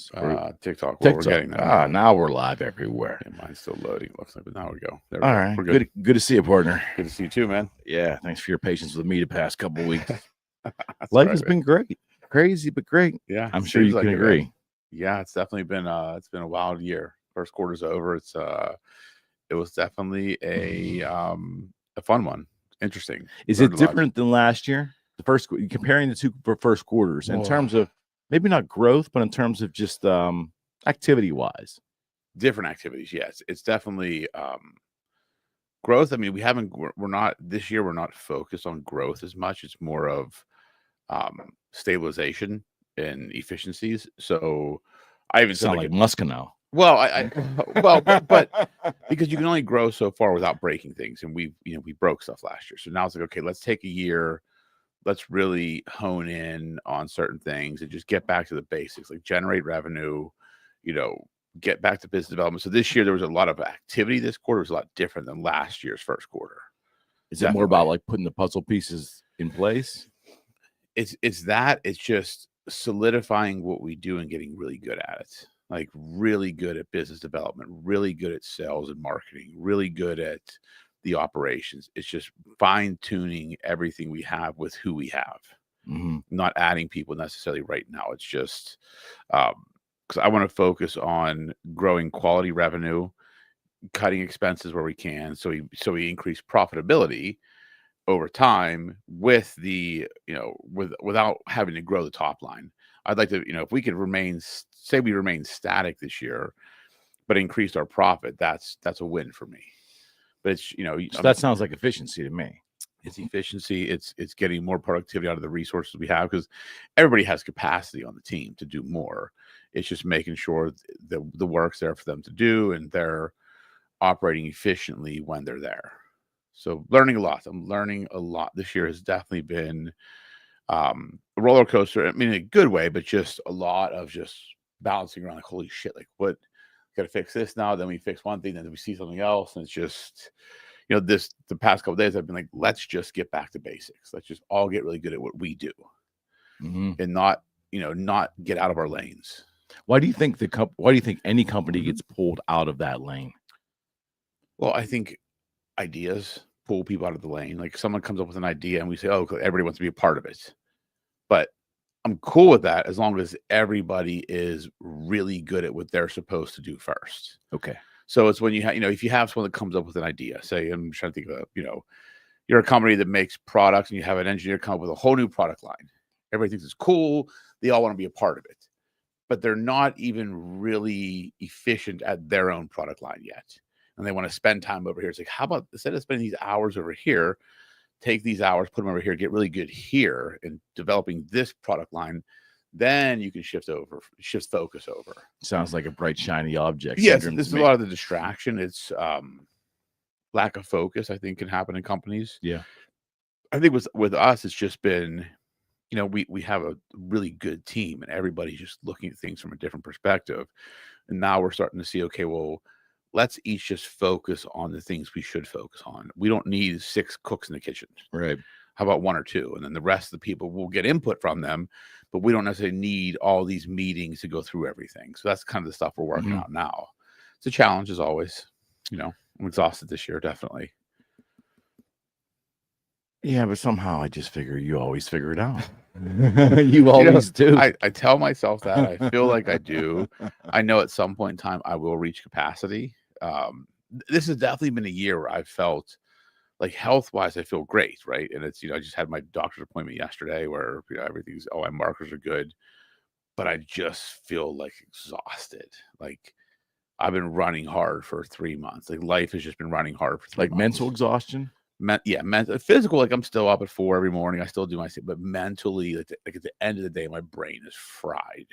platforms? TikTok. Well, TikTok. we're getting there. Now we're live everywhere. Yeah, mine's still loading. Looks like, but now we go. There we All go. right. We're good. Good to see you, partner. Good to see you too, man. Yeah. Thanks for your patience with me the past couple of weeks. Life has been great. Crazy, but great. Yeah. I'm sure you can agree. Yeah, it's definitely been a wild year. First quarter's over. It was definitely a fun one. Interesting. Is it different than last year? The first, comparing the two first quarters in terms of maybe not growth, but in terms of just activity wise. Different activities, yes. It's definitely growth. I mean, we're not this year. We're not focused on growth as much. It's more of stabilization and efficiencies. So I even sound like Muscano. Well, but because you can only grow so far without breaking things, and we broke stuff last year. So now it's like, okay, let's take a year. Let's really hone in on certain things and just get back to the basics, like generate revenue, get back to business development. So this year there was a lot of activity. This quarter was a lot different than last year's first quarter. Is it more about like putting the puzzle pieces in place? It's just solidifying what we do and getting really good at it. Like really good at business development, really good at sales and marketing, really good at the operations. It's just fine tuning everything we have with who we have, not adding people necessarily right now. It's just because I want to focus on growing quality revenue, cutting expenses where we can, so we increase profitability over time with the without having to grow the top line. I'd like to if we could remain static this year, but increase our profit. That's a win for me. But it's so that sounds like efficiency to me. It's efficiency. It's getting more productivity out of the resources we have, because everybody has capacity on the team to do more. It's just making sure the work's there for them to do, and they're operating efficiently when they're there. So learning a lot. I'm learning a lot. This year has definitely been a roller coaster. I mean, in a good way, but just a lot of just bouncing around. Like, holy shit! Like, what? Got to fix this now. Then we fix one thing. Then we see something else, and it's just the past couple of days I've been like, let's just get back to basics. Let's just all get really good at what we do, and not get out of our lanes. Why do you think any company gets pulled out of that lane? Well, I think ideas pull people out of the lane. Like someone comes up with an idea and we say, oh, everybody wants to be a part of it. But I'm cool with that as long as everybody is really good at what they're supposed to do first. Okay. So it's when you have, if you have someone that comes up with an idea, say, I'm trying to think of, you're a company that makes products and you have an engineer come up with a whole new product line. Everybody thinks it's cool. They all want to be a part of it, but they're not even really efficient at their own product line yet. And they want to spend time over here. It's like, how about instead of spending these hours over here, take these hours, put them over here, get really good here in developing this product line. Then you can shift focus over. Sounds like a bright, shiny object. Yes, this is a lot of the distraction. It's lack of focus, I think, can happen in companies. Yeah. I think with us, it's just been, we have a really good team and everybody's just looking at things from a different perspective. And now we're starting to see, okay, well, let's each just focus on the things we should focus on. We don't need 6 cooks in the kitchen. Right. How about 1 or 2? And then the rest of the people will get input from them, but we don't necessarily need all these meetings to go through everything. So that's kind of the stuff we're working out now. It's a challenge as always. I'm exhausted this year, definitely. Yeah, but somehow I just figure you always figure it out. You always do. I tell myself that. I feel like I do. I know at some point in time I will reach capacity. This has definitely been a year where I've felt like health-wise, I feel great, right? And it's, I just had my doctor's appointment yesterday where, everything's, my markers are good, but I just feel like exhausted. Like I've been running hard for 3 months. Like life has just been running hard for 3 months. Mental exhaustion? Mental, physical, like I'm still up at 4 every morning. I still do my thing, but mentally, like at the end of the day, my brain is fried.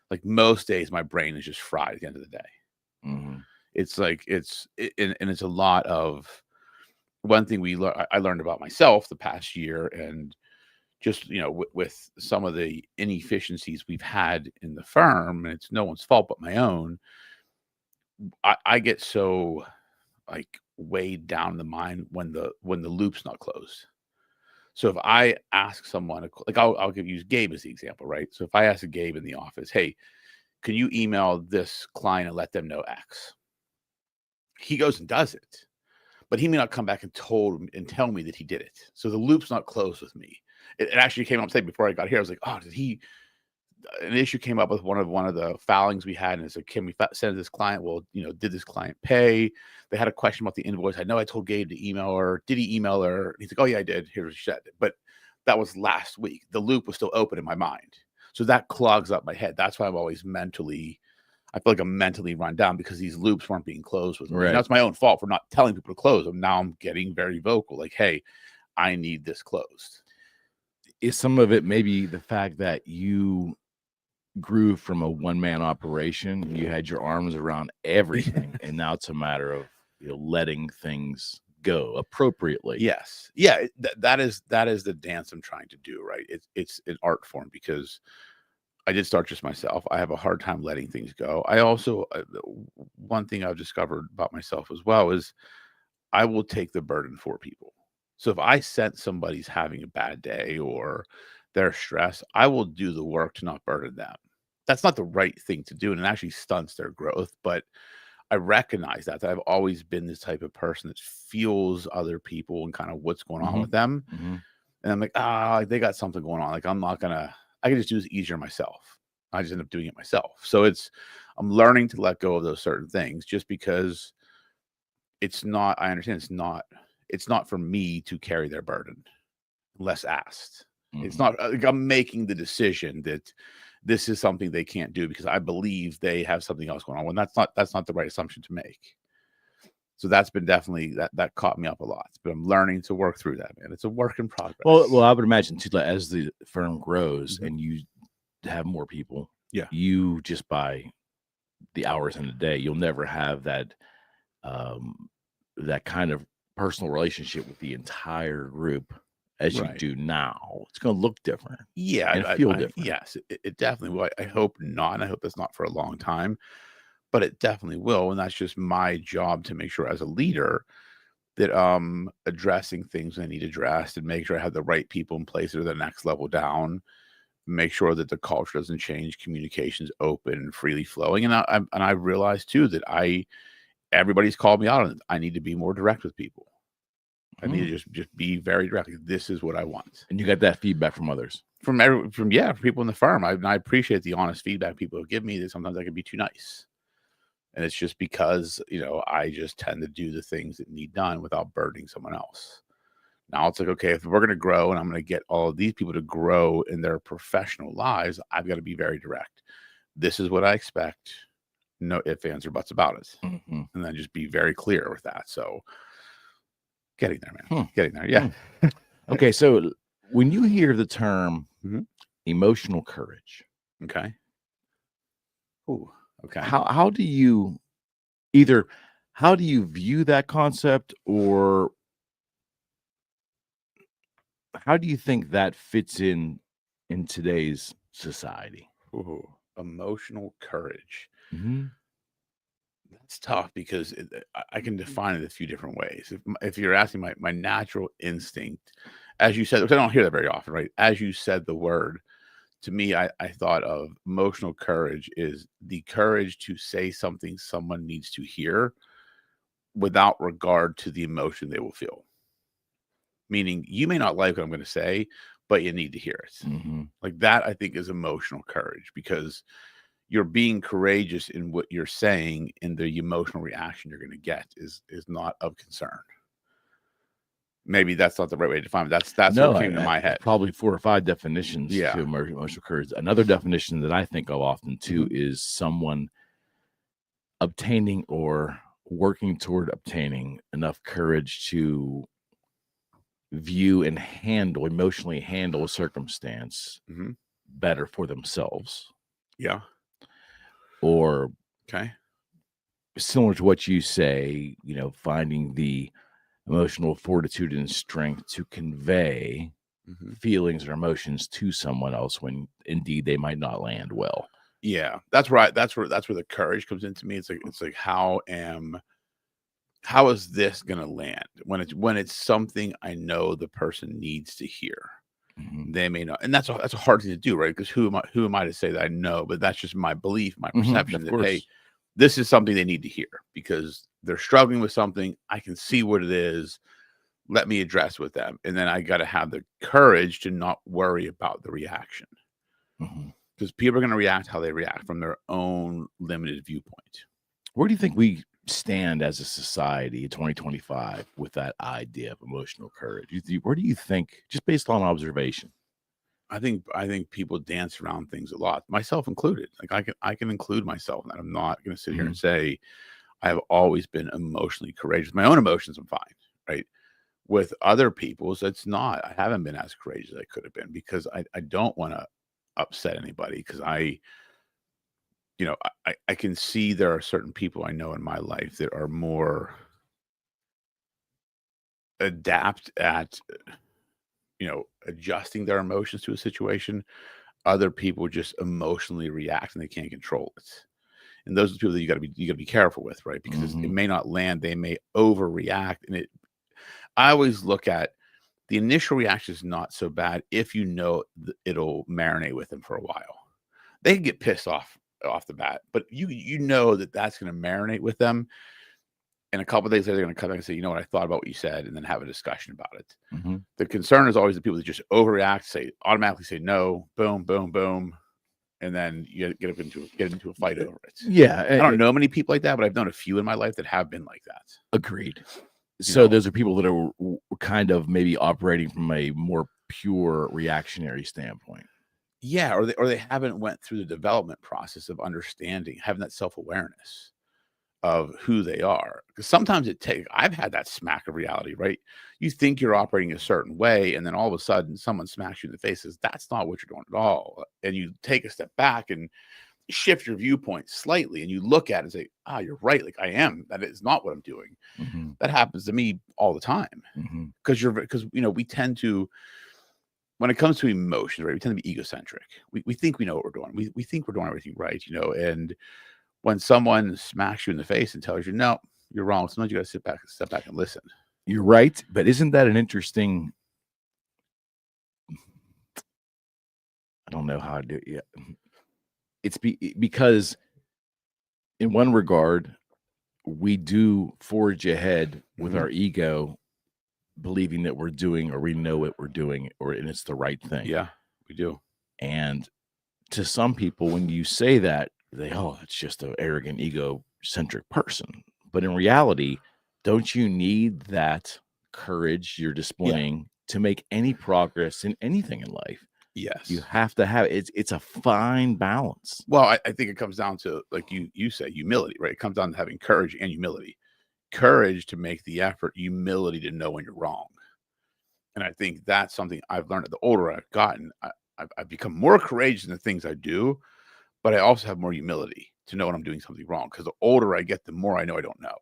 Like most days, my brain is just fried at the end of the day. It's like, and it's a lot of one thing I learned about myself the past year, and just, with some of the inefficiencies we've had in the firm, and it's no one's fault but my own. I get so like weighed down the mind when the loop's not closed. So if I ask someone, like I'll use Gabe as the example, right? So if I ask Gabe in the office, hey, can you email this client and let them know X? He goes and does it, but he may not come back and tell me that he did it. So the loop's not closed with me. It actually came up, say, before I got here, I was like, oh, an issue came up with one of the filings we had, and it's like, can we send this client? Well, did this client pay? They had a question about the invoice. I know I told Gabe to email her. Did he email her? He's like, oh yeah, I did. Here's what she said. But that was last week. The loop was still open in my mind. So that clogs up my head. That's why I feel like I'm mentally run down, because these loops weren't being closed with me. Right. And that's my own fault for not telling people to close them. Now I'm getting very vocal, like, hey, I need this closed. Is some of it maybe the fact that you grew from a one-man operation, you had your arms around everything, and now it's a matter of letting things go appropriately? Yes. Yeah, that is the dance I'm trying to do, right? It's an art form, because I did start just myself. I have a hard time letting things go. I also, one thing I've discovered about myself as well is I will take the burden for people. So if I sense somebody's having a bad day or they're stressed, I will do the work to not burden them. That's not the right thing to do, and it actually stunts their growth. But I recognize that I've always been this type of person that feels other people and kind of what's going on with them. Mm-hmm. And I'm like, they got something going on. Like, I can just do this easier myself. I just end up doing it myself. So I'm learning to let go of those certain things, just because I understand it's not for me to carry their burden unless asked. Mm-hmm. It's not like I'm making the decision that this is something they can't do because I believe they have something else going on. When that's not the right assumption to make. So that's been definitely that caught me up a lot, but I'm learning to work through that, man. It's a work in progress. Well, I would imagine too, like, as the firm grows, mm-hmm. and you have more people, yeah, you just by the hours in the day, you'll never have that that kind of personal relationship with the entire group as you do now. It's going to look different. Yeah, and feel different. Yes, it definitely will. I hope not. And I hope it's not for a long time, but it definitely will. And that's just my job to make sure, as a leader, that addressing things I need addressed, and make sure I have the right people in place that are the next level down. Make sure that the culture doesn't change, communication's open and freely flowing. And I realized too that everybody's called me out on it. I need to be more direct with people. I need to just be very direct. This is what I want. And you got that feedback from others, from people in the firm. I appreciate the honest feedback people give me, that sometimes I can be too nice. And it's just because, I just tend to do the things that need done without burdening someone else. Now it's like, okay, if we're going to grow and I'm going to get all of these people to grow in their professional lives, I've got to be very direct. This is what I expect. No ifs, ands, or buts about it. Mm-hmm. And then just be very clear with that. So getting there, man. Getting there. Yeah. Okay. So when you hear the term emotional courage. Okay. Ooh. Okay. How do you view that concept, or how do you think that fits in today's society? Ooh, emotional courage. Mm-hmm. That's tough, because I can define it a few different ways. If you're asking my natural instinct, as you said, which I don't hear that very often, right? As you said the word, to me, I thought of emotional courage is the courage to say something someone needs to hear without regard to the emotion they will feel. Meaning, you may not like what I'm going to say, but you need to hear it. Mm-hmm. Like that, I think, is emotional courage, because you're being courageous in what you're saying, and the emotional reaction you're going to get is not of concern. Maybe that's not the right way to define it. That's what came to my head. Probably 4 or 5 definitions to emotional courage. Another definition that I think of often too is someone obtaining or working toward obtaining enough courage to view and emotionally handle a circumstance better for themselves. Yeah. Or similar to what you say, finding the emotional fortitude and strength to convey feelings or emotions to someone else when indeed they might not land well. Yeah, that's right. That's where the courage comes into me. It's like how is this gonna land when it's something I know the person needs to hear? They may not, and that's a hard thing to do, right? Because who am I to say that I know? But that's just my belief, my perception that hey, this is something they need to hear because they're struggling with something. I can see what it is. Let me address with them, and then I got to have the courage to not worry about the reaction because people are going to react how they react from their own limited viewpoint. Where do you think we stand as a society in 2025 with that idea of emotional courage? Where do you think, just based on observation? I think people dance around things a lot, myself included. Like I can include myself in that. I'm not going to sit here and say I have always been emotionally courageous. My own emotions, I'm fine, right? With other people's, it's not. I haven't been as courageous as I could have been because I don't want to upset anybody because I can see there are certain people I know in my life that are more adept at, adjusting their emotions to a situation. Other people just emotionally react and they can't control it. And those are the people that you got to be careful with, right? Because it may not land. They may overreact. And I always look at the initial reaction is not so bad if it'll marinate with them for a while. They can get pissed off the bat, but you know that's going to marinate with them, and a couple of days later they're going to come back and say, you know what, I thought about what you said, and then have a discussion about it. The concern is always the people that just overreact, automatically say no, boom, boom, boom, and then you get into a fight over it. Yeah, I don't know many people like that, but I've known a few in my life that have been like that. Agreed. So those are people that are kind of maybe operating from a more pure reactionary standpoint. Yeah, or they haven't went through the development process of understanding, having that self-awareness of who they are. Because sometimes I've had that smack of reality, right? You think you're operating a certain way, and then all of a sudden someone smacks you in the face, says, that's not what you're doing at all. And you take a step back and shift your viewpoint slightly, and you look at it and say, you're right. Like I am. That is not what I'm doing. That happens to me all the time. Because we tend to, when it comes to emotions, right, we tend to be egocentric. We think we know what we're doing. We think we're doing everything right, and when someone smacks you in the face and tells you, no, you're wrong, sometimes you got to step back and listen. You're right. But isn't that an interesting, I don't know how to do it yet. It's because in one regard, we do forge ahead with our ego, believing that we're doing, or we know what we're doing, and it's the right thing. Yeah, we do. And to some people, when you say that, it's just an arrogant, egocentric person. But in reality, don't you need that courage you're displaying to make any progress in anything in life? Yes. You have to have it. It's a fine balance. Well, I think it comes down to, like you say, humility, right? It comes down to having courage and humility. Courage to make the effort, humility to know when you're wrong. And I think that's something I've learned. The older I've gotten, I've become more courageous in the things I do, but I also have more humility to know when I'm doing something wrong. Because the older I get, the more I know I don't know.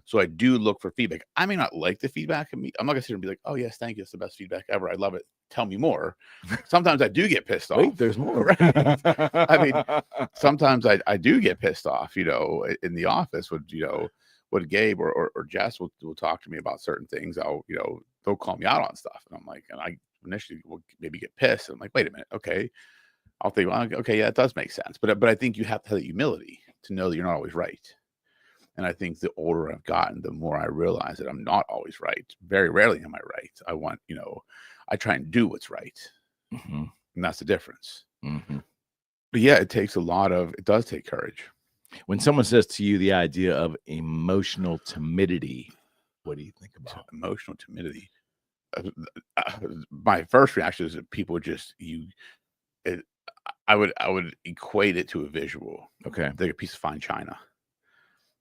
So I do look for feedback. I may not like the feedback. I'm not going to sit here and be like, oh, yes, thank you. It's the best feedback ever. I love it. Tell me more. Sometimes I do get pissed off. Wait, there's more. Right? I mean, sometimes I do get pissed off, in the office with, what Gabe or Jess will talk to me about certain things. They'll call me out on stuff. And I'm like, and I initially will maybe get pissed. And I'm like, wait a minute. Okay. I'll think, well, okay, yeah, it does make sense. But I think you have to have the humility to know that you're not always right. And I think the older I've gotten, the more I realize that I'm not always right. Very rarely am I right. I try and do what's right. And that's the difference. But yeah, it does take courage. When someone says to you the idea of emotional timidity, what do you think about emotional timidity? My first reaction is that people I would equate it to a visual. Okay. Like a piece of fine china.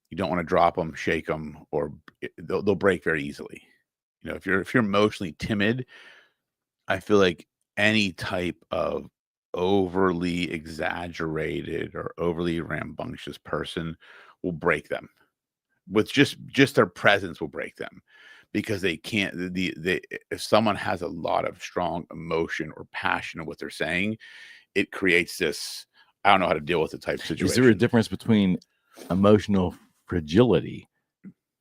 You don't want to drop them, shake them, or they'll break very easily. If you're emotionally timid, I feel like any type of overly exaggerated or overly rambunctious person will break them. With just their presence will break them, because they can't. If someone has a lot of strong emotion or passion in what they're saying, it creates this, I don't know how to deal with the type of situation. Is there a difference between emotional fragility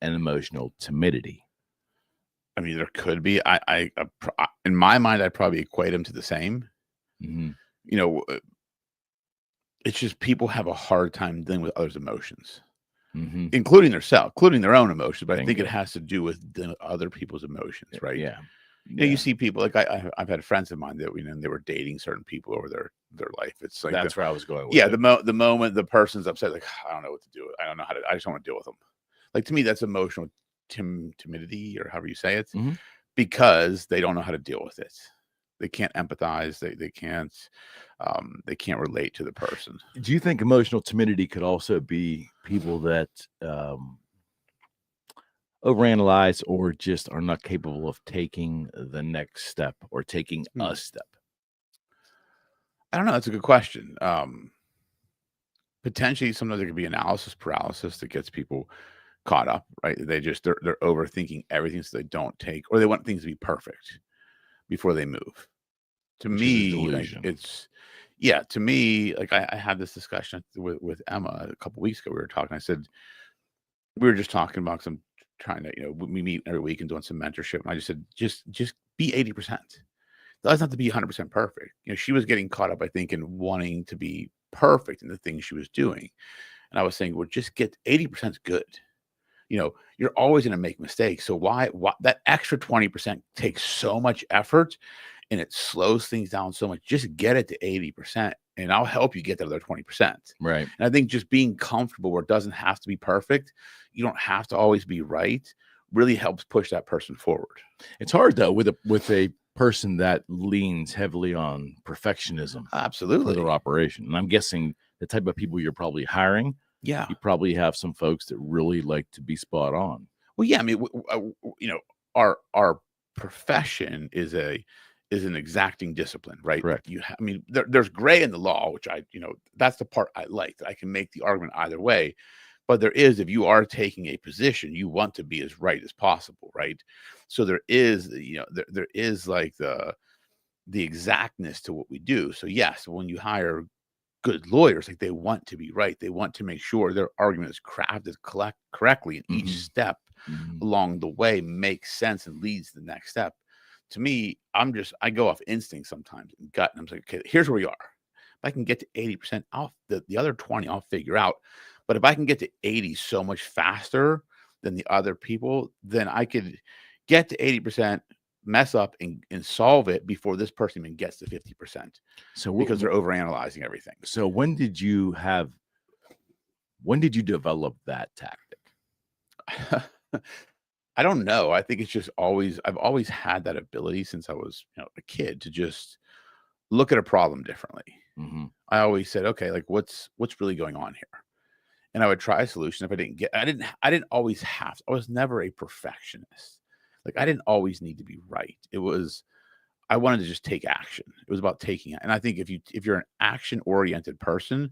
and emotional timidity? I mean, there could be. In my mind, I'd probably equate them to the same. Mm-hmm. You know, it's just people have a hard time dealing with others' emotions, Mm-hmm. including their own emotions. But I think Bingo. it has to do with other people's emotions, right? Yeah. You know, you see people like I've had friends of mine that they were dating certain people over their life. It's like that's where I was going with yeah, it. the moment the person's upset, like I don't know what to do. I don't know how to. I just don't want to deal with them. Like to me, that's emotional timidity or however you say it, Mm-hmm. because they don't know how to deal with it. They can't empathize. They can't relate to the person. Do you think emotional timidity could also be people that overanalyze or just are not capable of taking the next step or taking a step? I don't know. That's a good question. Potentially, sometimes there could be analysis paralysis that gets people caught up, right? They're overthinking everything, so they don't take, or they want things to be perfect before they move. To me, like to me, like I had this discussion with Emma a couple weeks ago. We were talking. I said we were just talking about some trying to, we meet every week and doing some mentorship. And I just said, just be 80%. It doesn't have to be 100% perfect. She was getting caught up, I think, in wanting to be perfect in the things she was doing. And I was saying, well, just get 80% is good. You're always going to make mistakes. So why that extra 20% takes so much effort and it slows things down so much? Just get it to 80% and I'll help you get that other 20%. Right. And I think just being comfortable where it doesn't have to be perfect, you don't have to always be right, really helps push that person forward. It's hard though with a person that leans heavily on perfectionism. Absolutely. For their operation. And I'm guessing the type of people you're probably hiring, yeah, you probably have some folks that really like to be spot on. Well, yeah, I mean, our profession is an exacting discipline, right? Correct. I mean, there's gray in the law, which that's the part I like, that I can make the argument either way. But there is, if you are taking a position, you want to be as right as possible, right? So there is, there is like the exactness to what we do. So yes, when you hire good lawyers, like they want to be right, they want to make sure their argument is crafted correctly, and each step along the way makes sense and leads to the next step. To me, I go off instinct sometimes and gut, and I'm like, okay, here's where we are. If I can get to 80%, the other 20 I'll figure out. But if I can get to 80 so much faster than the other people, then I could get to 80%, mess up and solve it before this person even gets to 50%. So because they're overanalyzing everything. So when did you develop that tactic? I don't know. I think it's just I've always had that ability since I was a kid to just look at a problem differently. Mm-hmm. I always said, okay, like what's really going on here? And I would try a solution. If I didn't always have to. I was never a perfectionist. Like I didn't always need to be right. I wanted to just take action. It was about taking it. And I think if you're an action oriented person,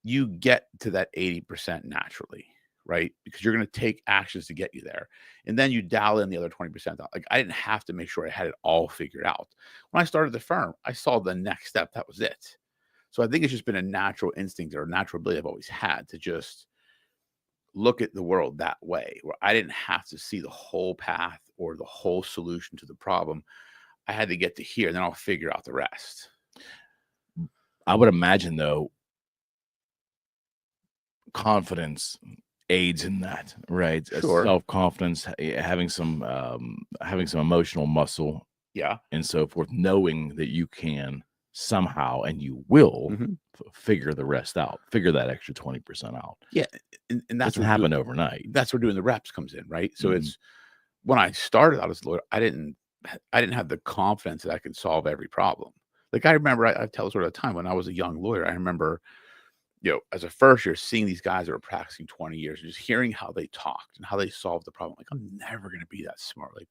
you get to that 80% naturally, right? Because you're going to take actions to get you there. And then you dial in the other 20%. Like I didn't have to make sure I had it all figured out. When I started the firm, I saw the next step. That was it. So I think it's just been a natural instinct or a natural ability I've always had to just look at the world that way, where I didn't have to see the whole path or the whole solution to the problem. I had to get to here, and then I'll figure out the rest. I would imagine, though, confidence aids in that, right? Sure. Self-confidence, having some emotional muscle, yeah, and so forth, knowing that you can somehow and you will figure the rest out, figure that extra 20% out. Yeah, and that's what happened overnight. That's where doing the reps comes in, right? So it's when I started out as a lawyer, I didn't have the confidence that I could solve every problem. Like I remember, I tell sort of the time when I was a young lawyer, I remember, as a first year, seeing these guys that were practicing 20 years, and just hearing how they talked and how they solved the problem. Like, I'm never going to be that smart. Like,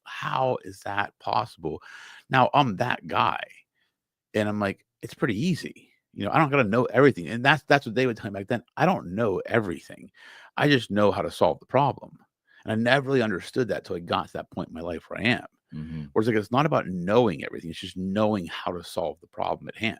how is that possible? Now I'm that guy. And I'm like, it's pretty easy. I don't got to know everything. And that's what they would tell me back then. I don't know everything. I just know how to solve the problem. And I never really understood that till I got to that point in my life where I am. Whereas like, it's not about knowing everything. It's just knowing how to solve the problem at hand.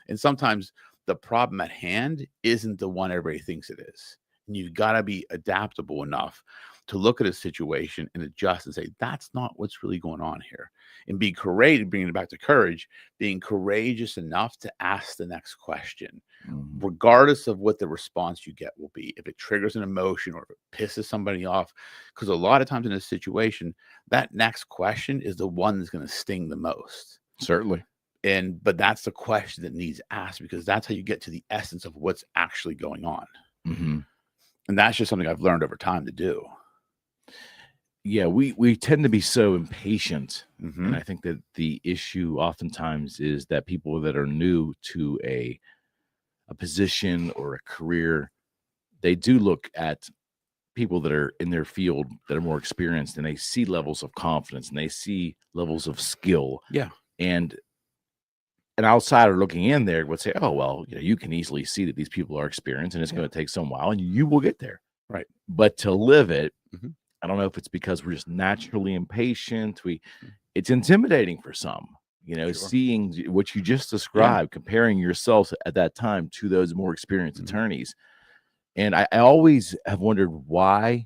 And sometimes the problem at hand isn't the one everybody thinks it is. And you've got to be adaptable enough to look at a situation and adjust and say, that's not what's really going on here. And be courageous, bringing it back to courage, being courageous enough to ask the next question, regardless of what the response you get will be. If it triggers an emotion or if it pisses somebody off, because a lot of times in a situation, that next question is the one that's going to sting the most. Certainly. But that's the question that needs asked, because that's how you get to the essence of what's actually going on. And that's just something I've learned over time to do. Yeah, we tend to be so impatient. And I think that the issue oftentimes is that people that are new to a position or a career, they do look at people that are in their field that are more experienced, and they see levels of confidence and they see levels of skill. Yeah. And an outsider looking in there would say, oh, well, you can easily see that these people are experienced and it's going to take some while and you will get there. Right. But to live it, I don't know if it's because we're just naturally impatient. It's intimidating for some, seeing what you just described, comparing yourself at that time to those more experienced attorneys. And I always have wondered why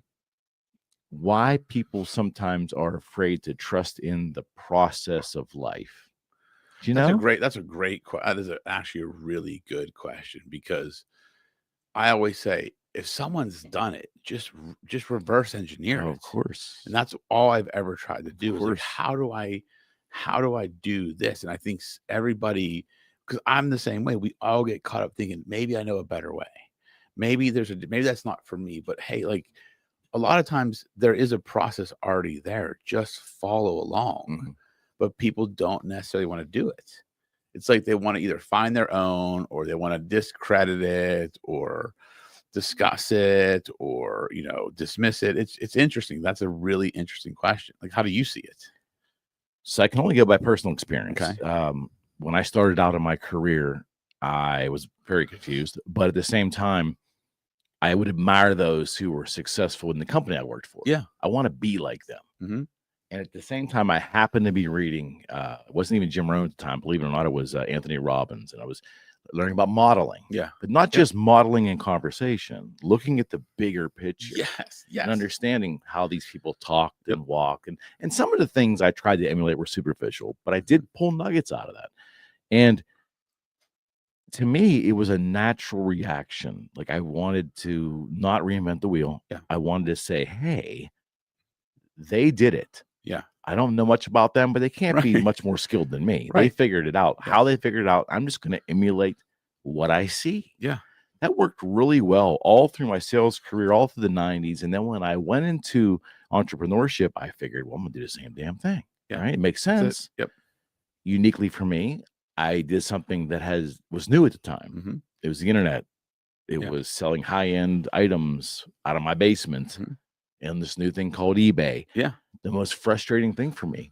people sometimes are afraid to trust in the process of life. Do you know? That's a great question. That is actually a really good question, because I always say, if someone's done it, just reverse engineer it. Of course. And that's all I've ever tried to do. Is like, how do I do this? And I think everybody, because I'm the same way, we all get caught up thinking, maybe I know a better way. Maybe that's not for me. But hey, like, a lot of times there is a process already there. Just follow along. But people don't necessarily want to do it. It's like they want to either find their own, or they want to discredit it, or discuss it, or dismiss it. It's interesting. That's a really interesting question. Like, how do you see it? So I can only go by personal experience. Okay. When I started out in my career, I was very confused, but at the same time, I would admire those who were successful in the company I worked for. Yeah, I want to be like them. And at the same time, I happened to be reading, it wasn't even Jim Rohn at the time, believe it or not, it was Anthony Robbins, and I was learning about modeling. Yeah. But not just modeling in conversation, looking at the bigger picture. Yes. And understanding how these people talk and walk. And some of the things I tried to emulate were superficial, but I did pull nuggets out of that. And to me, it was a natural reaction. Like, I wanted to not reinvent the wheel. Yeah. I wanted to say, hey, they did it. Yeah. I don't know much about them, but they can't be much more skilled than me. They figured it out. How they figured it out, I'm just going to emulate what I see. Yeah. That worked really well all through my sales career, all through the 90s. And then when I went into entrepreneurship, I figured, well, I'm going to do the same damn thing. Yeah. Right? It makes sense. Yep. Uniquely for me, I did something that was new at the time. It was the internet. It was selling high-end items out of my basement and this new thing called eBay. Yeah. The most frustrating thing for me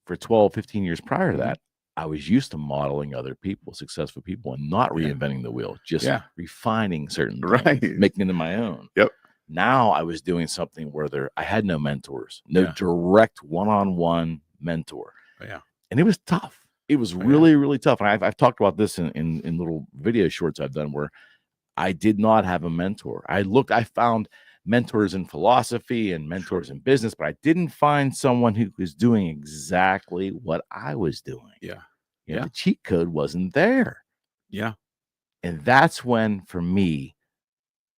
for 12, 15 years prior to that, I was used to modeling other people, successful people, and not reinventing the wheel, just refining certain things, making them my own. Yep. Now I was doing something where I had no mentors, no direct one-on-one mentor. Yeah. And it was tough. It was really, really tough. And I've talked about this in little video shorts I've done where I did not have a mentor. I found mentors in philosophy and mentors in business, but I didn't find someone who was doing exactly what I was doing. Yeah. The cheat code wasn't there. Yeah. And that's when, for me,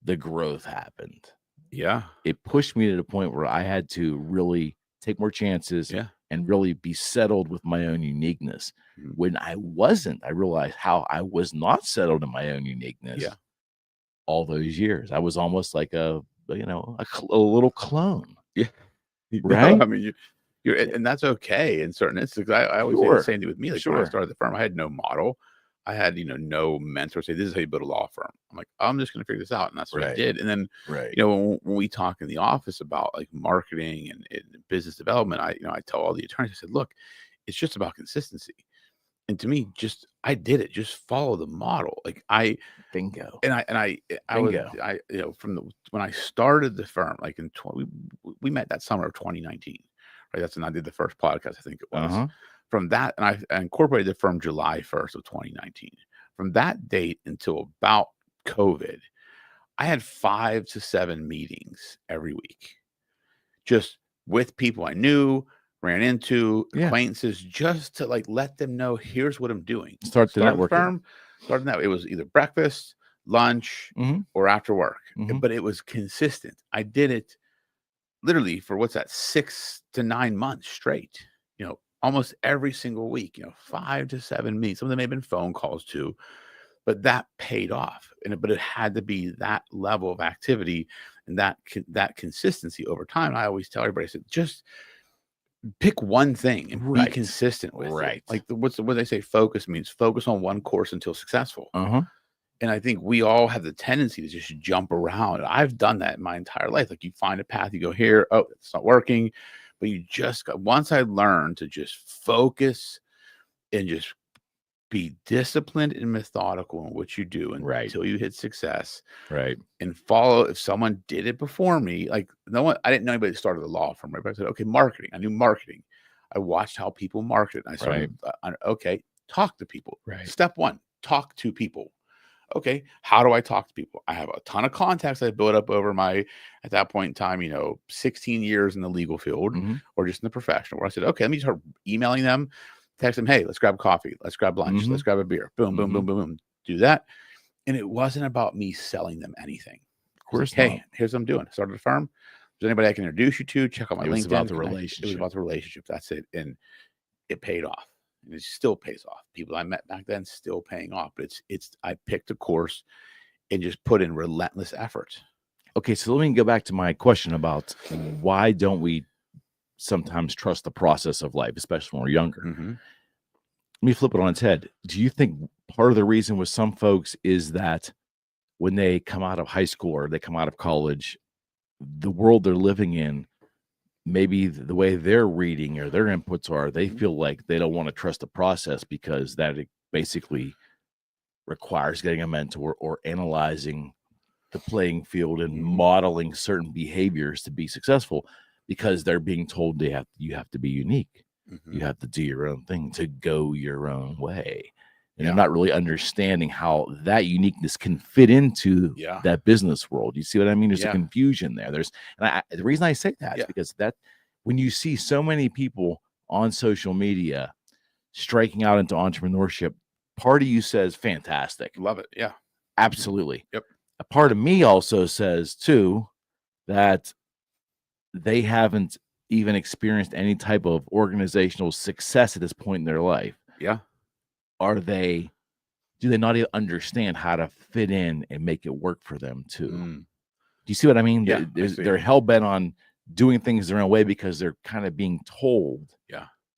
the growth happened. Yeah. It pushed me to the point where I had to really take more chances and really be settled with my own uniqueness. When I wasn't, I realized how I was not settled in my own uniqueness all those years. I was almost like a little clone. Yeah. Right. No, I mean, you're and that's okay in certain instances. I always say the same thing with me. Like, when I started the firm, I had no model. I had, no mentor say, this is how you build a law firm. I'm like, I'm just going to figure this out. And that's what I did. And then, when we talk in the office about like marketing and business development, I tell all the attorneys, I said, look, it's just about consistency. And to me, I did it. Just follow the model. Like bingo. And I when I started the firm, like we met that summer of 2019, right? That's when I did the first podcast, I think it was. From that, and I incorporated the firm July 1st of 2019. From that date until about COVID, I had 5 to 7 meetings every week. just with people I knew, ran into, acquaintances, just to like let them know, here's what I'm doing. Start the networking. Firm, started that. It was either breakfast, lunch, or after work, but it was consistent. I did it literally for 6 to 9 months straight, almost every single week, 5 to 7 meetings. Some of them may have been phone calls too, but that paid off. But it had to be that level of activity and that consistency over time. I always tell everybody, I said, just pick one thing and be consistent with it. Like what they say, focus means focus on one course until successful. And I think we all have the tendency to just jump around. I've done that in my entire life. Like you find a path, you go here, oh, it's not working. But you just once I learned to just focus and just be disciplined and methodical in what you do until you hit success. And follow if someone did it before me. Like I didn't know anybody that started the law firm, right? But I said, okay, marketing. I knew marketing. I watched how people market. And I started, okay, talk to people. Step one, talk to people. Okay, how do I talk to people? I have a ton of contacts I built up over my, at that point in time, 16 years in the legal field or just in the professional, where I said, okay, let me start emailing them, text them, hey, let's grab coffee, let's grab lunch, let's grab a beer, boom, boom, boom, boom, boom, do that. And it wasn't about me selling them anything. Of course, hey, here's what I'm doing. I started a firm. Is there anybody I can introduce you to? Check out my LinkedIn. It was about the relationship. It was about the relationship. That's it. And it paid off. And it still pays off. People I met back then still paying off. But it's I picked a course and just put in relentless effort. Okay, so let me go back to my question about why don't we sometimes trust the process of life, especially when we're younger. Let me flip it on its head. Do you think part of the reason with some folks is that when they come out of high school or they come out of college, the world they're living in, maybe the way they're reading or their inputs are, they feel like they don't want to trust the process because that it basically requires getting a mentor or analyzing the playing field and modeling certain behaviors to be successful, because they're being told you have to be unique. You have to do your own thing, to go your own way. And they're not really understanding how that uniqueness can fit into that business world. You see what I mean? There's a confusion there. The reason I say that is because that when you see so many people on social media striking out into entrepreneurship, part of you says, fantastic. Love it. Yeah, absolutely. Yep. A part of me also says too, that they haven't even experienced any type of organizational success at this point in their life. Yeah. Do they not even understand how to fit in and make it work for them too? Do you see what I mean? Yeah, they're hell-bent on doing things their own way because they're kind of being told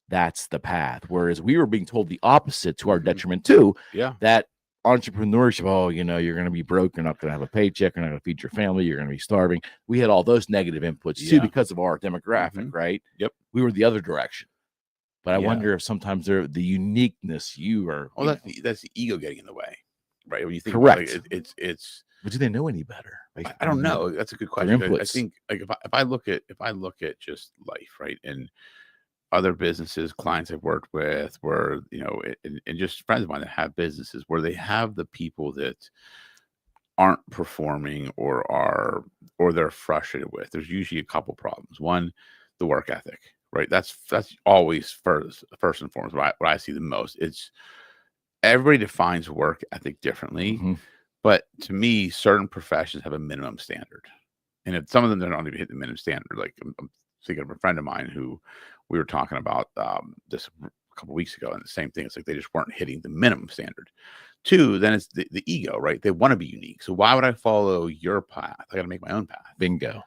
that's the path. Whereas we were being told the opposite, to our detriment too. That entrepreneurship, you're going to be broke, you're not going to have a paycheck, you're not going to feed your family, you're going to be starving. We had all those negative inputs too because of our demographic, right? Yep. We were the other direction. But I wonder if sometimes the uniqueness you are. Well, that's the ego getting in the way, right? When you think correct, about it, it's. But do they know any better? I don't know. That's a good question. I think like if I look at just life, right, and other businesses, clients I've worked with, where and just friends of mine that have businesses where they have the people that aren't performing or they're frustrated with. There's usually a couple problems. One, the work ethic. Right. That's always first and foremost what I see the most. It's everybody defines work ethic differently. But to me, certain professions have a minimum standard. And if some of them don't even hit the minimum standard, like I'm thinking of a friend of mine who we were talking about this a couple of weeks ago, and the same thing. It's like they just weren't hitting the minimum standard. Two, then it's the ego, right? They want to be unique. So why would I follow your path? I got to make my own path. Bingo.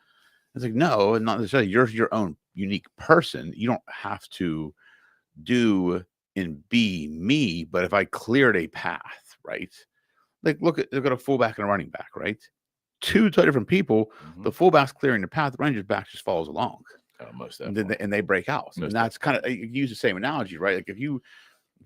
It's like, no, not necessarily. You're your own unique person. You don't have to do and be me. But if I cleared a path, right? Like look at a fullback and a running back, right? Two totally different people. The fullback's clearing the path. The running back just follows along. Most and they break out. And that's kind of, you use the same analogy, right? Like if you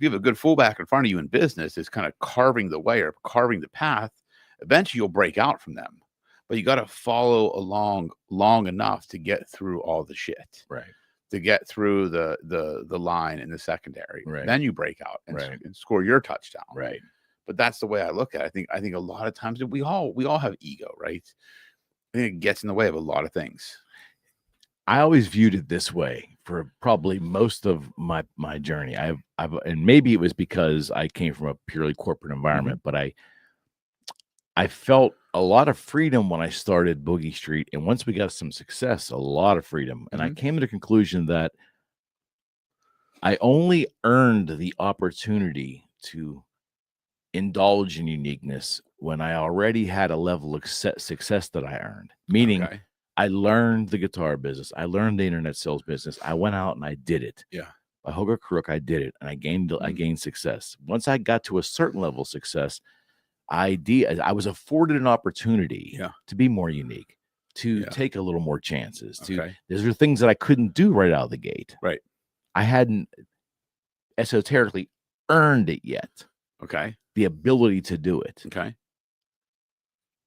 have a good fullback in front of you in business, it's kind of carving the way or carving the path. Eventually, you'll break out from them. But you got to follow along long enough to get through all the shit, right? To get through the line in the secondary, right? Then you break out and score your touchdown, right? But that's the way I look at it. I think a lot of times we all have ego, right? I think it gets in the way of a lot of things. I always viewed it this way for probably most of my journey. I've and maybe it was because I came from a purely corporate environment, but I felt a lot of freedom when I started Boogie Street, and once we got some success, a lot of freedom. And I came to the conclusion that I only earned the opportunity to indulge in uniqueness when I already had a level of success that I earned. Meaning, I learned the guitar business. I learned the internet sales business. I went out and I did it. Yeah. By hook or crook, I did it, and I gained success. Once I got to a certain level of success, I was afforded an opportunity to be more unique, to take a little more chances. These are things that I couldn't do right out of the gate. Right. I hadn't esoterically earned it yet. Okay. The ability to do it. Okay.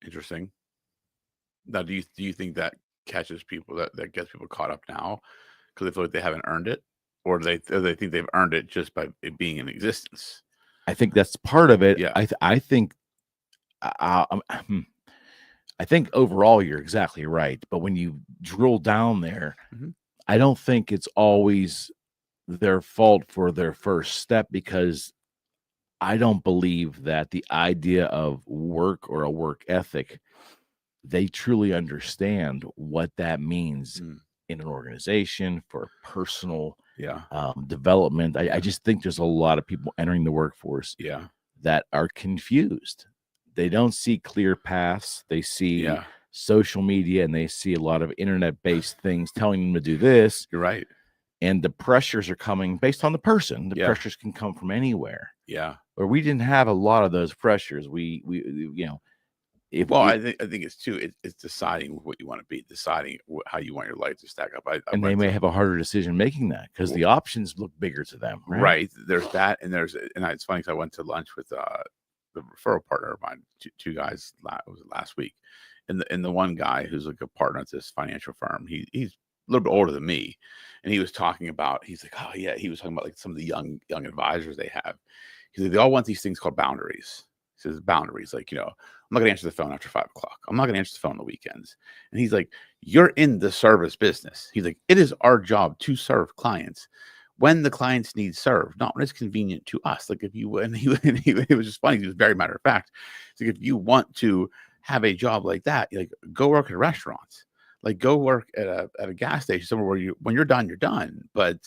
Interesting. Now, do you think that catches people, that gets people caught up now because they feel like they haven't earned it, or they think they've earned it just by it being in existence? I think that's part of it. Yeah. I think overall you're exactly right, but when you drill down there, I don't think it's always their fault for their first step, because I don't believe that the idea of work or a work ethic, they truly understand what that means in an organization for personal development. I just think there's a lot of people entering the workforce that are confused. They don't see clear paths. They see social media, and they see a lot of internet-based things telling them to do this. You're right. And the pressures are coming based on the person. The pressures can come from anywhere. Yeah. But we didn't have a lot of those pressures. We I think it's too. It's deciding what you want to be, deciding how you want your life to stack up. And they may have a harder decision making that because the options look bigger to them. Right. There's that, and it's funny because I went to lunch with the referral partner of mine, two guys. Was last week, and the one guy who's like a partner at this financial firm. He's a little bit older than me, and he was talking about. He's like, oh yeah, he was talking about like some of the young advisors they have. He's like, they all want these things called boundaries. He says boundaries, like, I'm not going to answer the phone after 5 o'clock. I'm not going to answer the phone on the weekends. And he's like, you're in the service business. He's like, it is our job to serve clients when the clients need served, not when it's convenient to us. Like if you, and it was just funny. He was very matter of fact. It's like, if you want to have a job like that, like go work at restaurants, like go work at a gas station somewhere where when you're done, you're done. But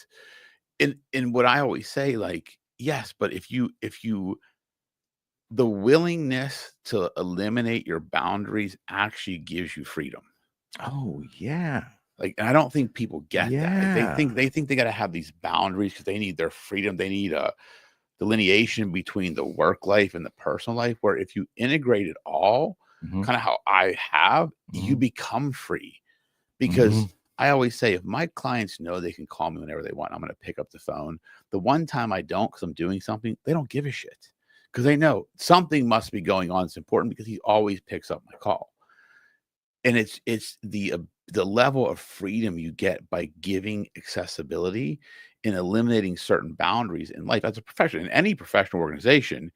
in what I always say, like, yes, but if you the willingness to eliminate your boundaries actually gives you freedom. Oh yeah. Like, and I don't think people get that. Like, they think they got to have these boundaries because they need their freedom. They need a delineation between the work life and the personal life, where if you integrate it all, kind of how I have, you become free. Because I always say, if my clients know they can call me whenever they want, I'm going to pick up the phone. The one time I don't, because I'm doing something, they don't give a shit. Because they know something must be going on. It's important because he always picks up my call. And it's the level of freedom you get by giving accessibility and eliminating certain boundaries in life as a professional, in any professional organization.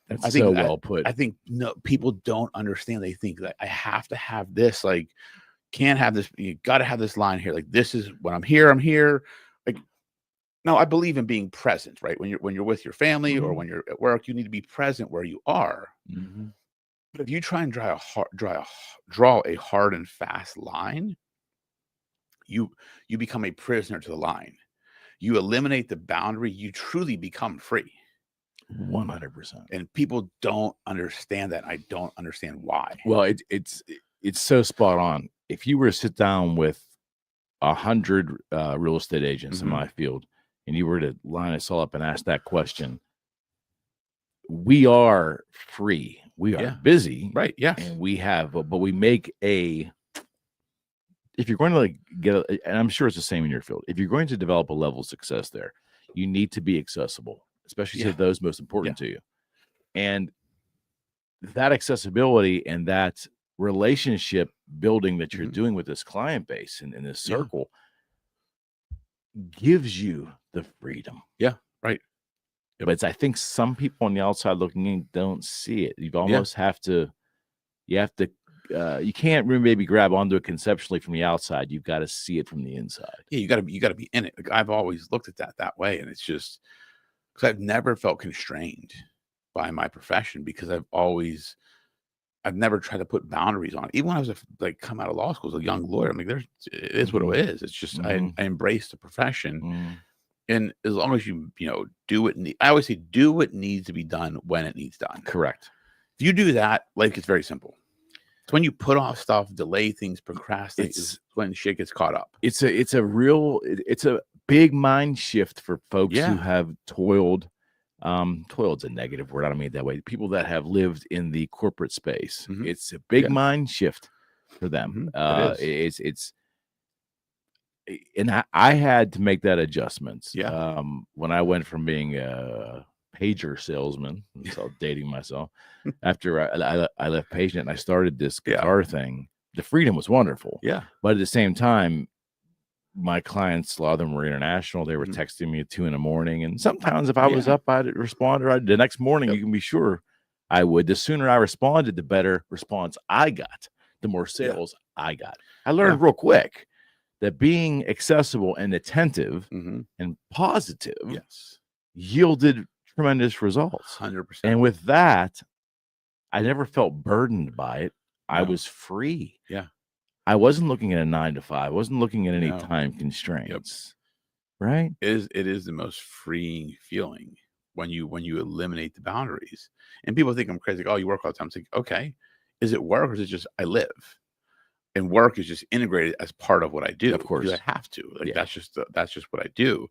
That's so well put. I think people don't understand. They think that I have to have this, like, can't have this. You got to have this line here. Like, this is when I'm here. Like, no, I believe in being present, right? When you're with your family or when you're at work, you need to be present where you are. But if you try and draw a hard and fast line, you become a prisoner to the line. You eliminate the boundary, you truly become free. 100%. And people don't understand that. I don't understand why. Well, it's so spot on. If you were to sit down with 100 real estate agents in my field, and you were to line us all up and ask that question, we are free. We are busy. Right. Yes. And we have, but we make if you're going to and I'm sure it's the same in your field, if you're going to develop a level of success there, you need to be accessible, especially to those most important to you. And that accessibility and that relationship building that you're doing with this client base and in this circle gives you the freedom. Yeah, right. But I think some people on the outside looking in don't see it. You almost have to you can't really maybe grab onto it conceptually from the outside. You've got to see it from the inside. Yeah, you got to be in it. Like, I've always looked at that way, and it's just because I've never felt constrained by my profession, because I've never tried to put boundaries on it. Even when I was like come out of law school as a young lawyer, I'm like, it is what it is. It's just I embrace the profession, and as long as you do it, I always say do what needs to be done when it needs done. Correct. If you do that, life gets very simple. It's when you put off stuff, delay things, procrastinate, is when shit gets caught up. It's a big mind shift for folks who have toiled. Toiled's a negative word. I don't mean it that way. People that have lived in the corporate space, it's a big mind shift for them. And I had to make that adjustment. When I went from being a pager salesman, so dating myself, after I left Patient and I started this guitar thing, the freedom was wonderful. But at the same time, my clients, a lot of them were international. They were texting me at 2 a.m. and sometimes if I was up, I'd respond, or the next morning. You can be sure I would. The sooner I responded, the better response I got, the more sales I got. I learned real quick that being accessible and attentive and positive yielded tremendous results. 100%. And with that, I never felt burdened by it. I was free. I wasn't looking at a 9 to 5. I wasn't looking at any time constraints. Right? It is the most freeing feeling when you eliminate the boundaries. And people think I'm crazy. Like, oh, you work all the time. It's like, okay, is it work or is it just I live? And work is just integrated as part of what I do. Of course, I have to. Like that's just what I do.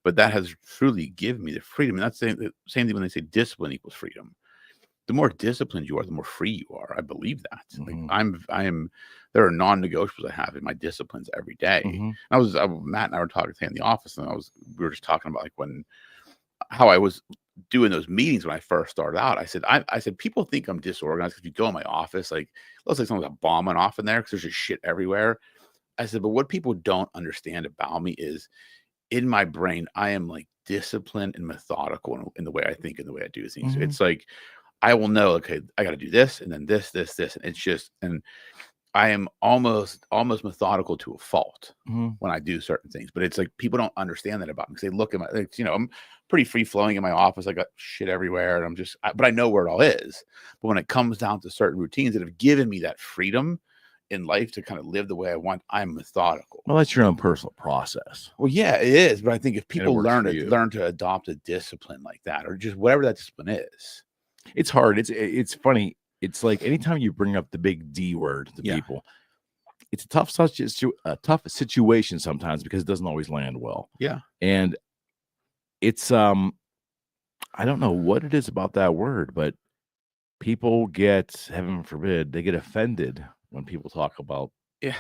But that has truly given me the freedom. And that's the same thing when they say discipline equals freedom. The more disciplined you are, the more free you are. I believe that. Like there are non-negotiables I have in my disciplines every day. Matt and I were talking today in the office, and we were just talking about like how I was doing those meetings when I first started out. I said, people think I'm disorganized because if you go in my office, like, it looks like someone's a bomb went off in there because there's just shit everywhere. I said, but what people don't understand about me is in my brain, I am like disciplined and methodical in the way I think and the way I do things. It's like, I will know, okay, I got to do this and then this. And it's just, and I am almost methodical to a fault when I do certain things. But it's like, people don't understand that about me because they look at I'm pretty free flowing in my office. I got shit everywhere and but I know where it all is. But when it comes down to certain routines that have given me that freedom in life to kind of live the way I want, I'm methodical. Well, that's your own personal process. Well, yeah, it is. But I think if people learn to adopt a discipline like that, or just whatever that discipline is, it's hard. It's funny. It's like anytime you bring up the big D word to people, it's a tough situation sometimes because it doesn't always land well. And it's I don't know what it is about that word, but people get, heaven forbid, they get offended when people talk about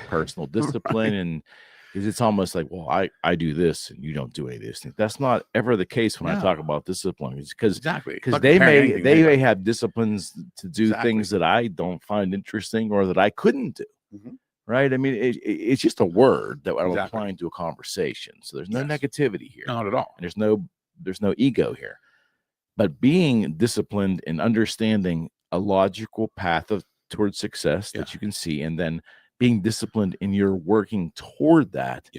personal discipline and because it's almost like, well, I do this and you don't do any of this. That's not ever the case when I talk about discipline. It's because they may have disciplines to do things that I don't find interesting or that I couldn't do. Right? I mean, it's just a word that I'm applying to a conversation. So there's no negativity here. Not at all. And there's no ego here. But being disciplined and understanding a logical path towards success that you can see, and then being disciplined in your working toward that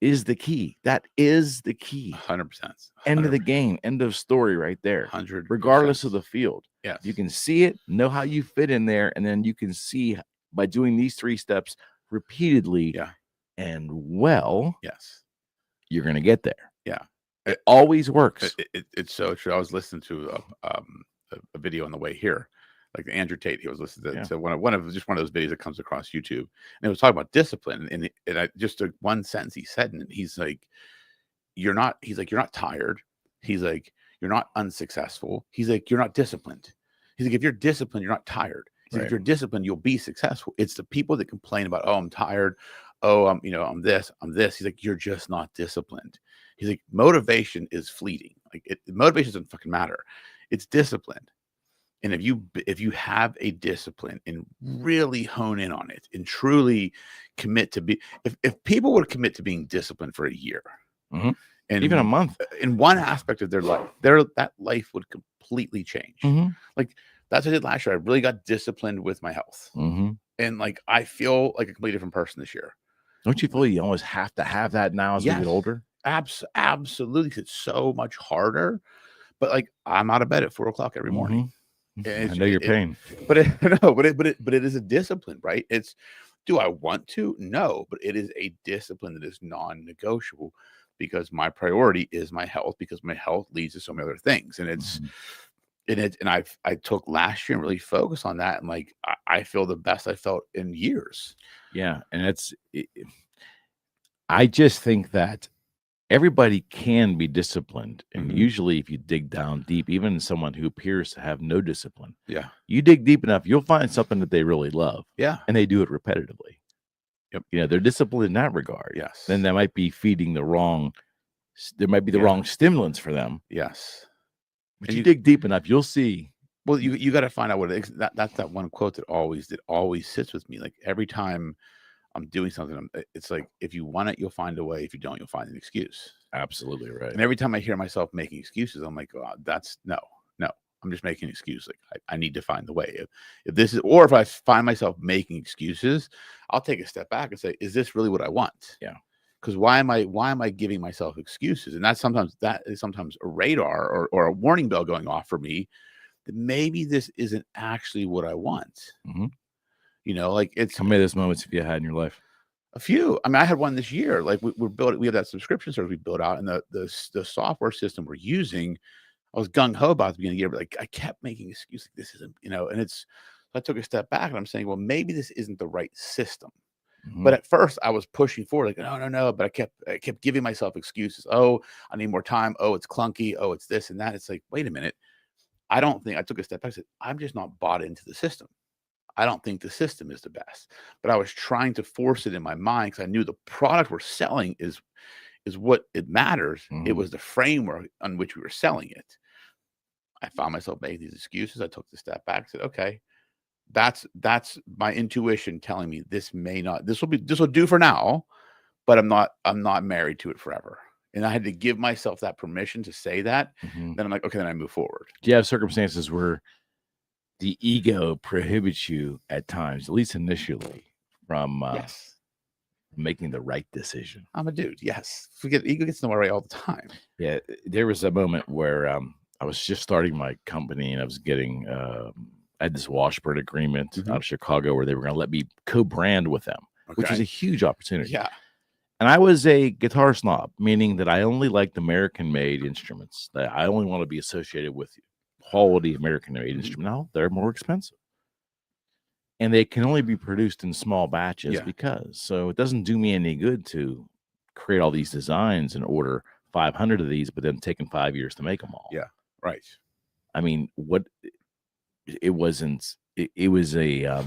is the key. That is the key. 100%. End of the game. End of story right there. 100%. Regardless of the field. Yes. You can see it, know how you fit in there, and then you can see by doing these 3 steps repeatedly and you're going to get there. It always works. It's so true. I was listening to a video on the way here. Like Andrew Tate, he was listening to one of those videos that comes across YouTube, and it was talking about discipline. And I just took one sentence he said, and he's like, you're not tired. He's like, you're not unsuccessful. He's like, you're not disciplined. He's like, if you're disciplined, you're not tired. He's like, if you're disciplined, you'll be successful. It's the people that complain about, oh, I'm tired. Oh, I'm this. He's like, you're just not disciplined. He's like, motivation is fleeting. Like motivation doesn't fucking matter. It's disciplined. And if you have a discipline and really hone in on it and truly commit to if people would commit to being disciplined for a year and even a month in one aspect of their life, that life would completely change. Like that's what I did last year. I really got disciplined with my health. And like, I feel like a completely different person this year. Don't you feel you always have to have that now as we get older? Absolutely. It's so much harder. But like, I'm out of bed at 4 o'clock every morning. I know your pain. But it is a discipline, right? It's, do I want to? No, but it is a discipline that is non-negotiable because my priority is my health, because my health leads to so many other things. And it's, and I took last year and really focused on that. And like, I feel the best I felt in years. Yeah. And I just think that everybody can be disciplined. And usually if you dig down deep, even someone who appears to have no discipline, you dig deep enough, you'll find something that they really love. Yeah. And they do it repetitively. Yep. You know, they're disciplined in that regard. Yes. Then they might be feeding the wrong stimulants for them. Yes. But you dig deep enough, you'll see. Well, you got to find out what it is. That's that one quote that always sits with me. Like every time I'm doing something, it's like, if you want it, you'll find a way. If you don't, you'll find an excuse. Absolutely right. And every time I hear myself making excuses, I'm like, oh, that's no. I'm just making an excuse. Like I need to find the way. If this is, or if I find myself making excuses, I'll take a step back and say, is this really what I want? Yeah. Because why am I giving myself excuses? And that is sometimes a radar or a warning bell going off for me that maybe this isn't actually what I want. You know, like it's, how many of those moments have you had in your life? A few. I mean, I had one this year. Like we have that subscription service we built out, and the software system we're using, I was gung ho about at the beginning of the year, but like I kept making excuses. Like, this isn't, you know, and it's, so I took a step back and I'm saying, well, maybe this isn't the right system. But at first I was pushing forward, like, no. But I kept giving myself excuses. Oh, I need more time. Oh, it's clunky. Oh, it's this and that. It's like, wait a minute. I took a step back and said, I'm just not bought into the system. I don't think the system is the best, but I was trying to force it in my mind because I knew the product we're selling is what it matters. It was the framework on which we were selling it. I found myself making these excuses. I took the step back and said, okay, that's my intuition telling me this will do for now, but I'm not married to it forever. And I had to give myself that permission to say that. Then I'm like, okay, then I move forward. Do you have circumstances where the ego prohibits you at times, at least initially, from making the right decision? I'm a dude. Yes. Ego gets in the way all the time. Yeah. There was a moment where I was just starting my company and I was getting, I had this Washburn agreement out of Chicago where they were going to let me co-brand with them, which was a huge opportunity. Yeah. And I was a guitar snob, meaning that I only liked American-made instruments. That I only want to be associated with quality American-made instruments. Now they're more expensive, and they can only be produced in small batches because. So it doesn't do me any good to create all these designs and order 500 of these, but then taking 5 years to make them all. Yeah, right. I mean, it wasn't. It was a.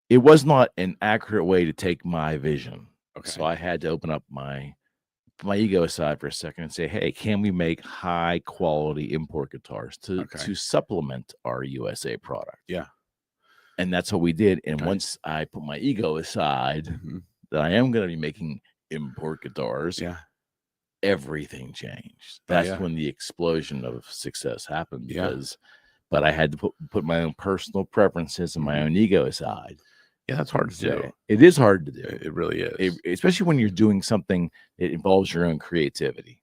It was not an accurate way to take my vision. Okay. So I had to open up my ego aside for a second and say, hey, can we make high quality import guitars to supplement our USA product? Yeah. And that's what we did. And once I put my ego aside that I am going to be making import guitars, everything changed. That's when the explosion of success happened but I had to put my own personal preferences and my own ego aside. Yeah, that's hard to do. It is hard to do. It really is. Especially when you're doing something that involves your own creativity.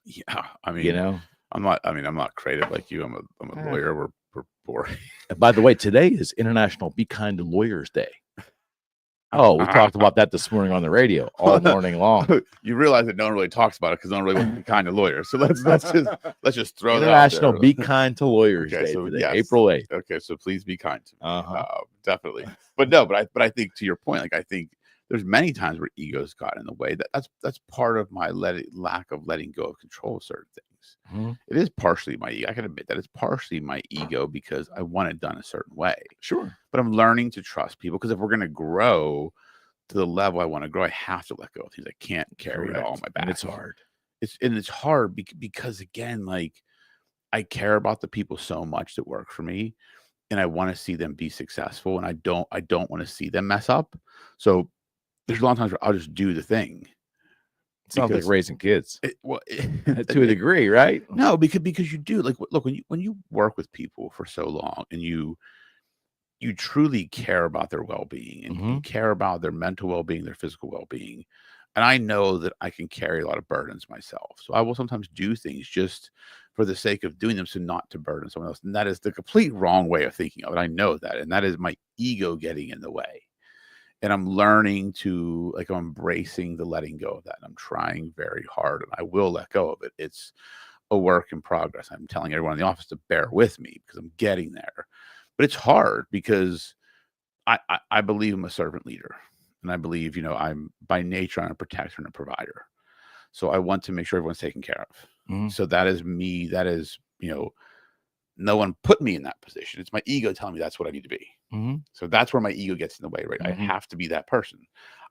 Yeah. I mean, you know, I'm not creative like you. I'm a lawyer. We're boring. By the way, today is International Be Kind to Lawyers Day. Oh, we talked about that this morning on the radio all morning long. You realize that no one really talks about it because no one really wants to be kind to lawyers. So let's just throw that out International there. Be Kind to Lawyers Day today, April 8th. Okay, so please be kind to me. Definitely. But I think to your point, like I think there's many times where egos got in the way. That's part of my lack of letting go of control of certain things. It is partially my ego. I can admit that it's partially my ego because I want it done a certain way. Sure. But I'm learning to trust people because if we're going to grow to the level I want to grow, I have to let go of things. I can't carry it all on my back. And it's hard. It's hard because again, like I care about the people so much that work for me and I want to see them be successful and I don't want to see them mess up. So there's a lot of times where I'll just do the thing. It sounds like raising kids to a degree, right? No, because you do like, look, when you work with people for so long and you you truly care about their well-being, and you care about their mental well-being, their physical well-being. And I know that I can carry a lot of burdens myself. So I will sometimes do things just for the sake of doing them, so not to burden someone else. And that is the complete wrong way of thinking of it. I know that. And that is my ego getting in the way. And I'm learning to, like, I'm embracing the letting go of that. And I'm trying very hard, and I will let go of it. It's a work in progress. I'm telling everyone in the office to bear with me because I'm getting there. But it's hard because I believe I'm a servant leader. And I believe, I'm by nature, I'm a protector and a provider. So I want to make sure everyone's taken care of. So that is me. That is, no one put me in that position. It's my ego telling me that's what I need to be. So that's where my ego gets in the way, right? I have to be that person.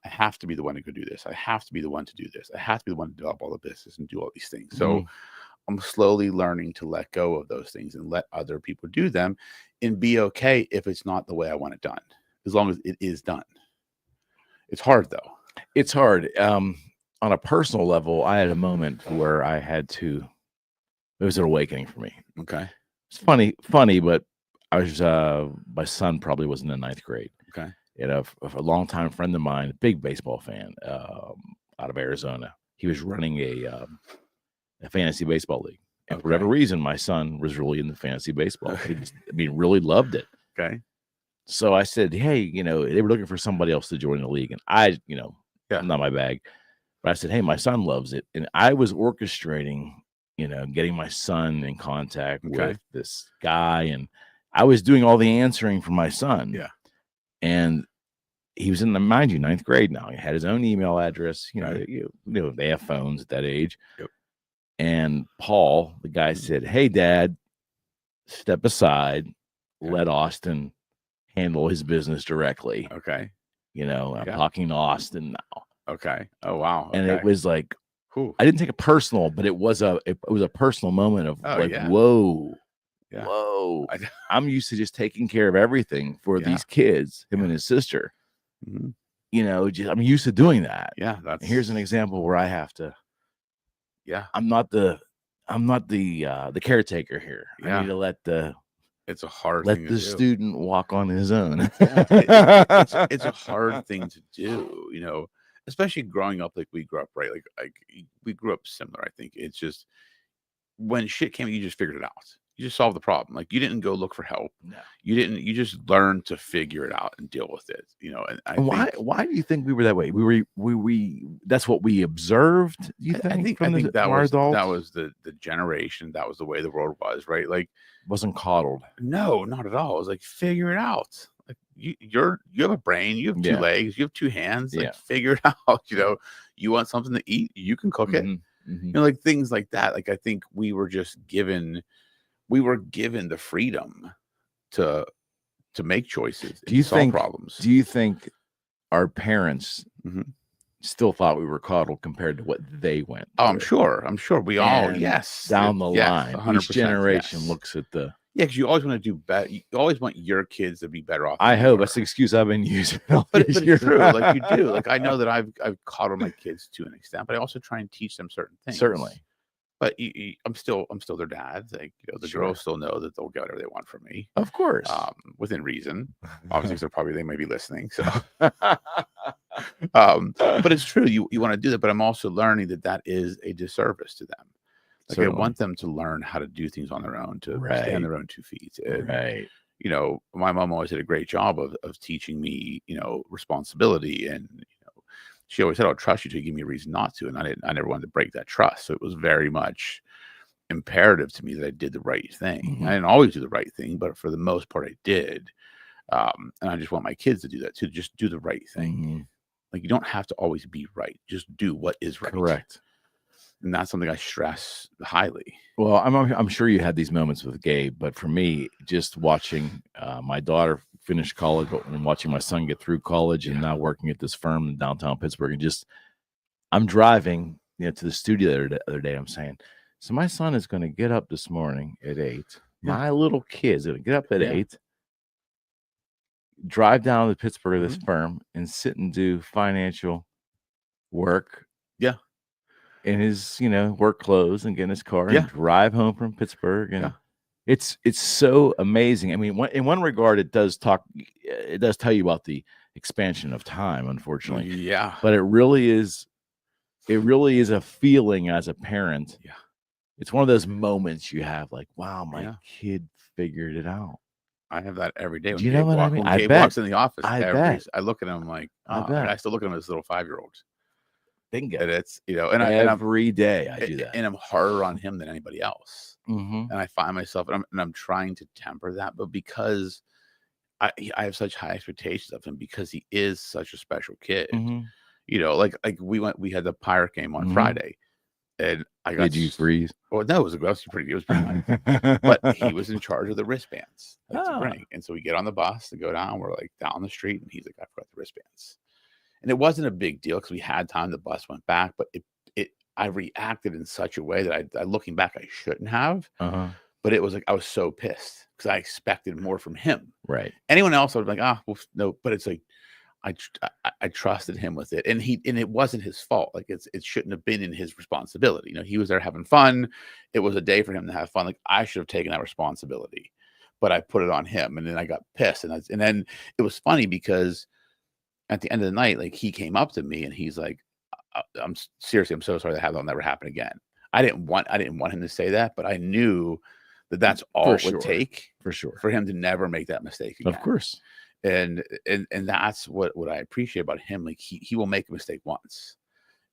I have to be the one to go do this. I have to be the one to do this. I have to be the one to develop all the business and do all these things. So I'm slowly learning to let go of those things and let other people do them, and be okay if it's not the way I want it done, as long as it is done. It's hard, though. It's hard. On a personal level, I had a moment where I had to, it was an awakening for me. Okay. It's funny, but I was, my son probably was in the 9th grade. Okay. And a longtime friend of mine, a big baseball fan, out of Arizona. He was running a fantasy baseball league. And for whatever reason, my son was really into fantasy baseball. He just, really loved it. Okay. So I said, hey, they were looking for somebody else to join the league. And I, not my bag. But I said, hey, my son loves it. And I was orchestrating, getting my son in contact with this guy. And I was doing all the answering for my son. Yeah. And he was in mind you, 9th grade now. He had his own email address. They have phones at that age. Yep. And Paul, the guy, said, hey, Dad, step aside. Let Austin handle his business directly. Okay. I'm talking to Austin now. Okay. Oh, wow. And it was like, I didn't take it personal, but it was a personal moment of whoa. Yeah. Whoa. I'm used to just taking care of everything for these kids, him and his sister. I'm used to doing that. Yeah. Here's an example where I have to. Yeah. I'm not the caretaker here. I need to let it's a hard let thing the student walk on his own. It's a hard thing to do, especially growing up like we grew up, right? Like we grew up similar. I think it's just when shit came, you just figured it out. You just solved the problem. Like, you didn't go look for help. No. You just learned to figure it out and deal with it. And why do you think we were that way? We that's what we observed. You think? I think that was the generation. That was the way the world was, right? Like, wasn't coddled. No, not at all. It was like, figure it out. Like, you have a brain, you have 2 legs, you have 2 hands. Like, figure it out. You want something to eat, you can cook it. Like things like that. Like, I think we were just given the freedom to make choices and solve problems. Do you think our parents still thought we were coddled compared to what they went through? Oh, I'm sure we all, down the line, 100%, each generation looks at the because you always want to do better. You always want your kids to be better off. I hope that's the excuse I've been using. But it's true. Like, you do. Like, I know that I've coddled my kids to an extent, but I also try and teach them certain things. Certainly. But I'm still their dad. Like, the girls still know that they'll get whatever they want from me. Of course. Within reason. Obviously, they may be listening. So, but it's true. You want to do that, but I'm also learning that is a disservice to them. Like, I want them to learn how to do things on their own, to stand on their own 2 feet. And, my mom always did a great job of teaching me, responsibility, and she always said, I'll trust you to give me a reason not to. And I never wanted to break that trust. So it was very much imperative to me that I did the right thing. I didn't always do the right thing, but for the most part, I did. And I just want my kids to do that too. Just do the right thing. Like, you don't have to always be right. Just do what is right. Correct. And that's something I stress highly. Well, I'm sure you had these moments with Gabe, but for me, just watching my daughter finish college and watching my son get through college and now working at this firm in downtown Pittsburgh, and I'm driving to the studio the other day. I'm saying, so my son is going to get up this morning at 8. My little kid's going to get up at 8, drive down to Pittsburgh to this firm and sit and do financial work. Yeah. In his, work clothes, and get in his car and drive home from Pittsburgh and It's so amazing. I mean, in one regard, it does tell you about the expansion of time, unfortunately. Yeah. But it really is a feeling as a parent. Yeah. It's one of those moments you have like, wow, my Yeah. kid figured it out. I have that every day. Do you know what I mean? When Gabe walks in the office, I look at him like, oh, and I still look at him as a little 5-year-old. Bingo. And it's, and every day I do that. And I'm harder on him than anybody else. Mm-hmm. And I find myself, and I'm trying to temper that, but because I have such high expectations of him, because he is such a special kid. Mm-hmm. Like we had the Pirate game on Friday, and I got. Did you freeze? Well, no, it was pretty. It was pretty nice. But he was in charge of the wristbands to bring, and so we get on the bus to go down. We're like down the street, and he's like, "I forgot the wristbands," and it wasn't a big deal because we had time. The bus went back, but I reacted in such a way that I looking back, I shouldn't have. But it was like I was so pissed because I expected more from him. Right. Anyone else, I was like, well, no. But it's like I trusted him with it, and it wasn't his fault. Like it shouldn't have been in his responsibility. He was there having fun. It was a day for him to have fun. Like I should have taken that responsibility, but I put it on him, and then I got pissed. And then it was funny because at the end of the night, like he came up to me and he's like, I'm seriously, I'm so sorry that'll never happen again. I didn't want him to say that, but I knew that that's all it would take for him to never make that mistake again. Of course. And that's what I appreciate about him. Like he will make a mistake once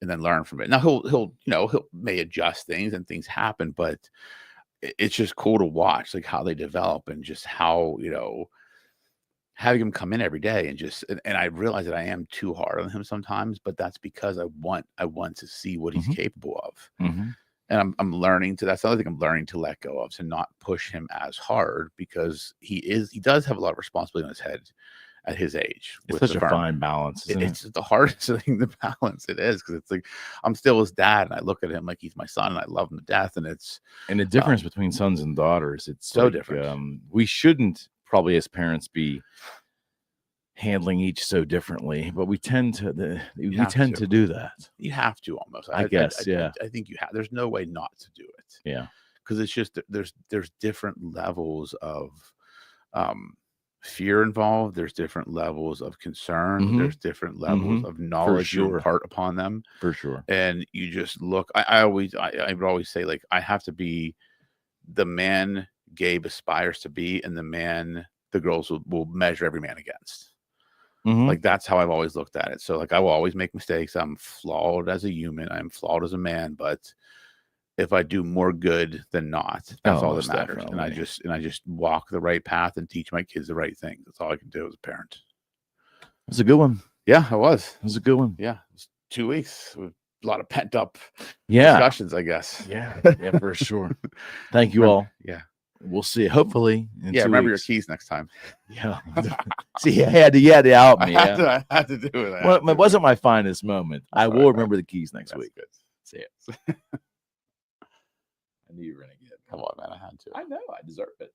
and then learn from it. Now he'll may adjust things and things happen, but it's just cool to watch like how they develop and just how, having him come in every day and I realize that I am too hard on him sometimes, but that's because I want to see what he's capable of. And I'm learning to, that's another thing I'm learning to let go of, to not push him as hard, because he does have a lot of responsibility on his head at his age. It's such a fine balance. It's the hardest thing to balance. It is, because it's like I'm still his dad and I look at him like he's my son and I love him to death. And the difference between sons and daughters, it's so different. We shouldn't probably as parents be handling each so differently, but we tend to do that. You have to almost. I guess. I think you have. There's no way not to do it. Yeah, because it's just there's different levels of fear involved. There's different levels of concern. There's different levels of knowledge you impart upon them. For sure. And you just look. I would always say, like, I have to be the man Gabe aspires to be, and the man the girls will measure every man against. Like that's how I've always looked at it. So like I will always make mistakes. I'm flawed as a human. I'm flawed as a man. But if I do more good than not, that's all that matters. Definitely. And I just walk the right path and teach my kids the right things. That's all I can do as a parent. It was a good one. Yeah, it was. It was a good one. Yeah, it was 2 weeks with a lot of pent up discussions, I guess. Yeah, for sure. Thank you all. Yeah. We'll see. Hopefully. Remember your keys next time. Yeah. See, I had to out me. I had to do it. Well, it wasn't my finest moment. I will remember the keys next week. Good. See it. I knew you were going to get it. Come on, man. I had to. I know. I deserve it.